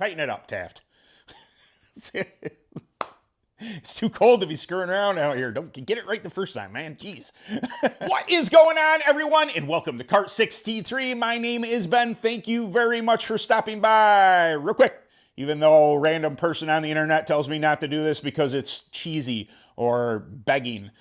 Tighten it up, Taft. It's too cold to be screwing around out here. Don't get it right the first time, man. Jeez. What is going on, everyone? And welcome to Kart 63. My name is Ben. Thank you very much for stopping by. Real quick, even though a random person on the internet tells me not to do this because it's cheesy or begging.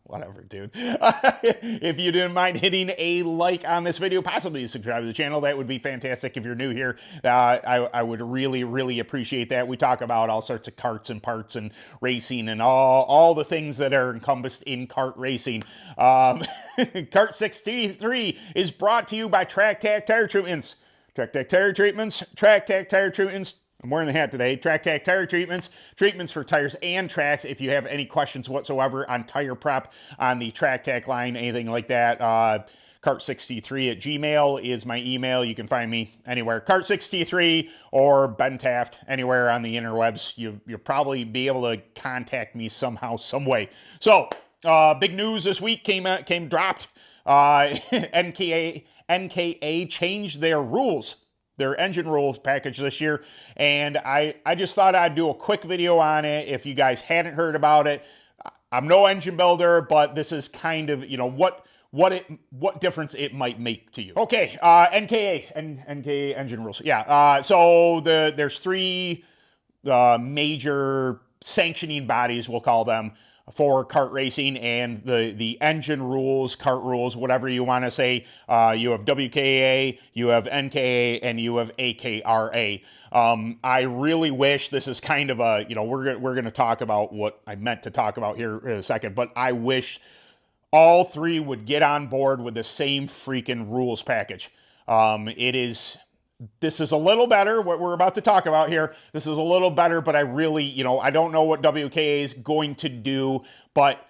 Whatever, dude. If you didn't mind hitting a like on this video, possibly subscribe to the channel, that would be fantastic. If you're new here, I would really appreciate that. We talk about all sorts of karts and parts and racing and all the things that are encompassed in kart racing. Kart 63 is brought to you by TrackTac Tire Treatments. TrackTac Tire Treatments, TrackTac Tire Treatments. I'm wearing the hat today. TrackTac Tire Treatments, treatments for tires and tracks. If you have any questions whatsoever on tire prep on the TrackTac line, anything like that, Kart63@gmail is my email. You can find me anywhere. Kart63 or Ben Taft, anywhere on the interwebs. You'll probably be able to contact me somehow, some way. So, big news this week dropped. NKA changed their rules. Their engine rules package this year, and I just thought I'd do a quick video on it if you guys hadn't heard about it. I'm no engine builder, but this is kind of, you know, what difference it might make to you. Okay, NKA engine rules. Yeah, so there's three major sanctioning bodies, we'll call them, for kart racing, and the engine rules, kart rules, whatever you want to say. You have WKA, you have NKA, and you have AKRA. I really wish, this is kind of a, you know, we're going to talk about what I meant to talk about here in a second, but I wish all three would get on board with the same freaking rules package. This is a little better, what we're about to talk about here. This is a little better, but I really, you know, I don't know what WKA is going to do, but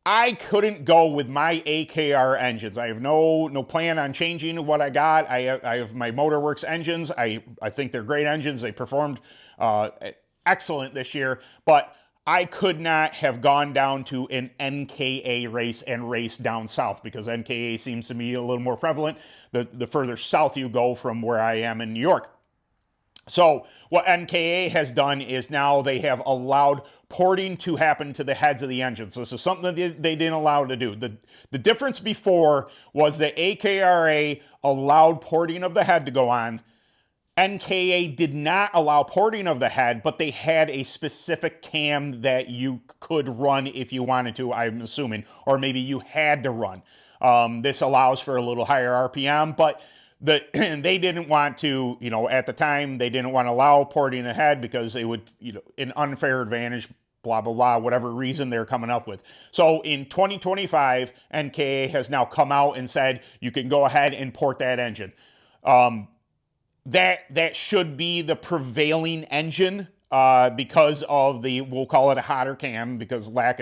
I couldn't go with my AKR engines. I have no plan on changing what I got. I have my Motorworks engines. I think they're great engines. They performed excellent this year, but I could not have gone down to an NKA race and race down south, because NKA seems to be a little more prevalent the further south you go from where I am in New York. So what NKA has done is now they have allowed porting to happen to the heads of the engines. This is something that they didn't allow to do. The difference before was that AKRA allowed porting of the head to go on. NKA did not allow porting of the head, but they had a specific cam that you could run if you wanted to, I'm assuming, or maybe you had to run. This allows for a little higher RPM, but they didn't want to, you know, at the time, they didn't want to allow porting ahead because they would, you know, an unfair advantage, blah, blah, blah, whatever reason they're coming up with. So in 2025, NKA has now come out and said, you can go ahead and port that engine. That should be the prevailing engine because of the, we'll call it a hotter cam, because like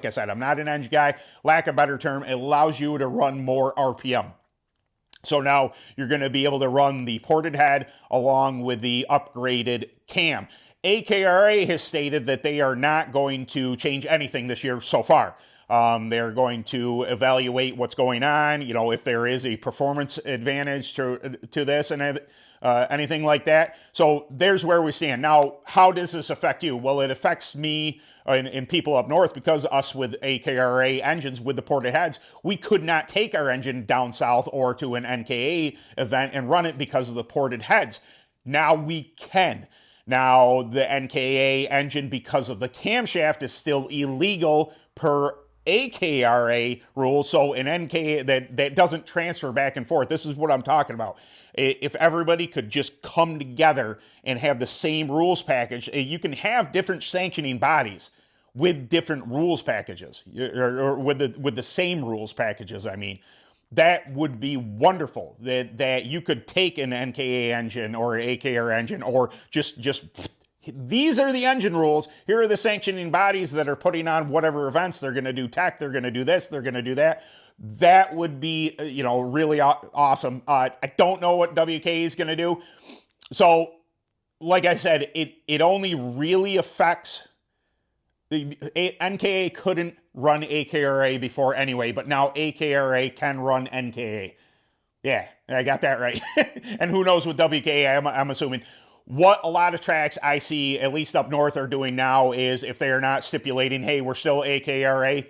I said, I'm not an engine guy. Lack of a better term, it allows you to run more RPM. So now you're going to be able to run the ported head along with the upgraded cam. AKRA has stated that they are not going to change anything this year so far. They're going to evaluate what's going on, you know, if there is a performance advantage to this and anything like that. So there's where we stand. Now, how does this affect you? Well, it affects me and people up north, because us with AKRA engines with the ported heads, we could not take our engine down south or to an NKA event and run it because of the ported heads. Now we can. Now the NKA engine, because of the camshaft, is still illegal per AKRA rules. So an NKA that doesn't transfer back and forth. This is what I'm talking about. If everybody could just come together and have the same rules package, you can have different sanctioning bodies with different rules packages, or with the same rules packages. I mean, that would be wonderful. That you could take an NKA engine or an AKR engine, or just these are the engine rules. Here are the sanctioning bodies that are putting on whatever events. They're going to do tech. They're going to do this. They're going to do that. That would be, you know, really awesome. I don't know what WK is going to do. So, like I said, it only really affects the NKA couldn't run AKRA before anyway, but now AKRA can run NKA. Yeah, I got that right. And who knows with WKA, I'm assuming. What a lot of tracks I see, at least up north, are doing now is if they are not stipulating, hey, we're still AKRA,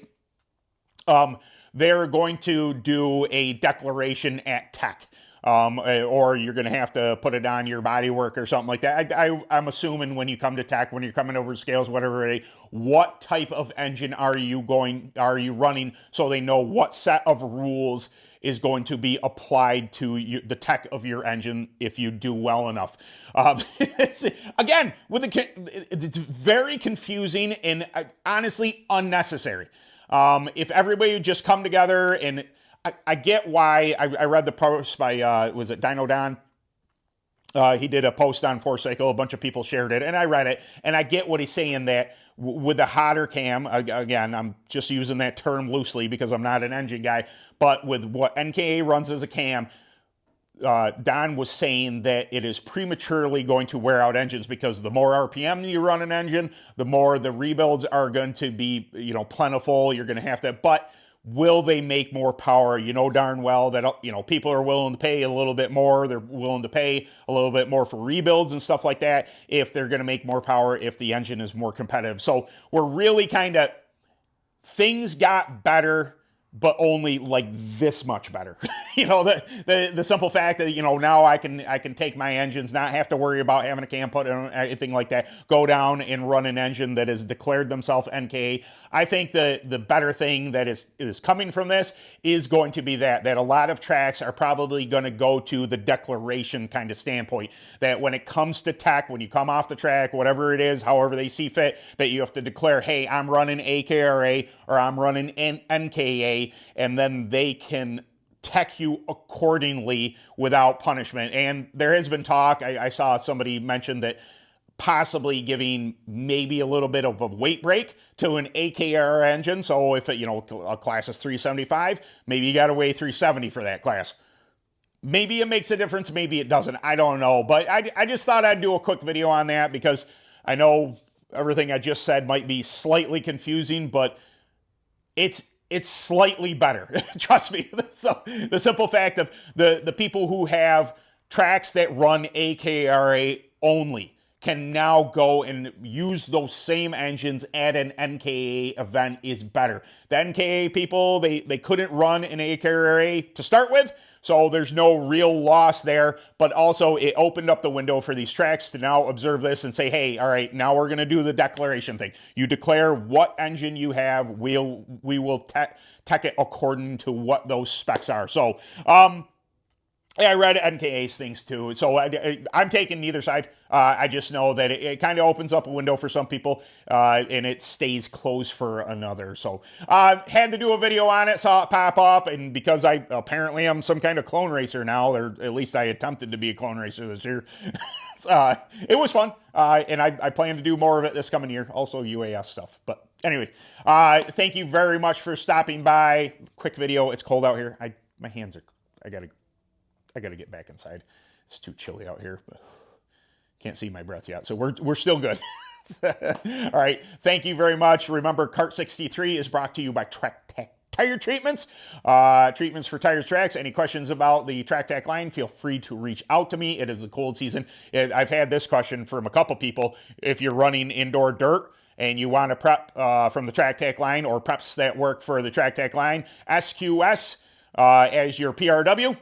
um, they're going to do a declaration at tech. Or you're going to have to put it on your bodywork or something like that. I'm assuming when you come to tech, when you're coming over the scales, whatever, what type of engine are you running, so they know what set of rules is going to be applied to the tech of your engine if you do well enough. It's, again, it's very confusing and honestly unnecessary. If everybody would just come together, and I get why. I read the post by, was it Dino Don? He did a post on Forcycle. A bunch of people shared it, and I read it. And I get what he's saying, that with a hotter cam, again, I'm just using that term loosely because I'm not an engine guy, but with what NKA runs as a cam, Don was saying that it is prematurely going to wear out engines because the more RPM you run an engine, the more the rebuilds are going to be, plentiful. You're going to have to, but will they make more power? You know darn well that, people are willing to pay a little bit more. They're willing to pay a little bit more for rebuilds and stuff like that if they're going to make more power, if the engine is more competitive. So we're really kind of, things got better, but only like this much better. The simple fact that now I can take my engines, not have to worry about having a cam put on anything like that, go down and run an engine that has declared themselves NKA. I think the better thing that is coming from this is going to be that a lot of tracks are probably going to go to the declaration kind of standpoint, that when it comes to tech, when you come off the track, whatever it is, however they see fit, that you have to declare, hey, I'm running AKRA or I'm running NKA, and then they can tech you accordingly without punishment. And there has been talk, I saw somebody mention that possibly giving maybe a little bit of a weight break to an AKR engine. So if a class is 375, maybe you got to weigh 370 for that class. Maybe it makes a difference, maybe it doesn't. I don't know. But I just thought I'd do a quick video on that because I know everything I just said might be slightly confusing, but it's slightly better. Trust me. So the simple fact of the people who have tracks that run AKRA only can now go and use those same engines at an NKA event is better. The NKA people, they couldn't run an AKRA to start with, so there's no real loss there, but also it opened up the window for these tracks to now observe this and say, hey, all right, now we're going to do the declaration thing. You declare what engine you have, we will tech it according to what those specs are. So, I read NKA's things too, so I'm taking neither side. I just know that it kind of opens up a window for some people, and it stays closed for another. So had to do a video on it, saw it pop up, and because I apparently am some kind of clone racer now, or at least I attempted to be a clone racer this year. It was fun, and I plan to do more of it this coming year, also UAS stuff. But anyway, thank you very much for stopping by. Quick video. It's cold out here. My hands are, I gotta get back inside. It's too chilly out here, but can't see my breath yet. So we're still good. All right. Thank you very much. Remember, Kart 63 is brought to you by Track Tech Tire Treatments. Treatments for tires, tracks. Any questions about the Track Tech line, feel free to reach out to me. It is the cold season. I've had this question from a couple people. If you're running indoor dirt and you want to prep from the Track Tech line, or preps that work for the Track Tech line, SQS as your PRW.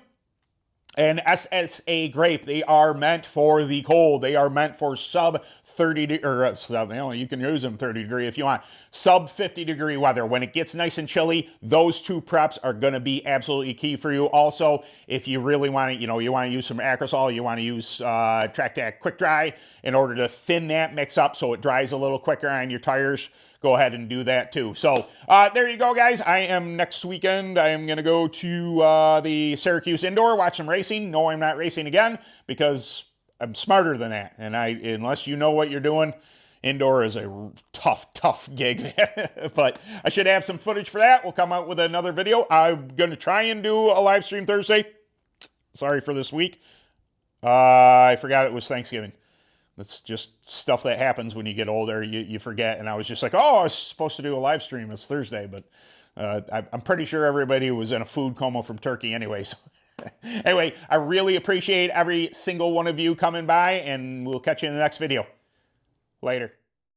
And SSA grape, they are meant for the cold. They are meant for sub 30, or sub, you can use them 30 degree if you want, sub 50 degree weather. When it gets nice and chilly, those two preps are going to be absolutely key for you. Also, if you really want to, you want to use some Acrosol, you want to use Track Tech Quick Dry in order to thin that mix up so it dries a little quicker on your tires, go ahead and do that too. So there you go, guys. Next weekend, I am going to go to the Syracuse Indoor, watch some racing. No, I'm not racing again because I'm smarter than that. And unless you know what you're doing, indoor is a tough gig. But I should have some footage for that. We'll come out with another video. I'm going to try and do a live stream Thursday. Sorry for this week. I forgot it was Thanksgiving. That's just stuff that happens when you get older. You forget. And I was just like, oh, I was supposed to do a live stream. It's Thursday. But I'm pretty sure everybody was in a food coma from turkey anyways. Anyway, I really appreciate every single one of you coming by, and we'll catch you in the next video. Later.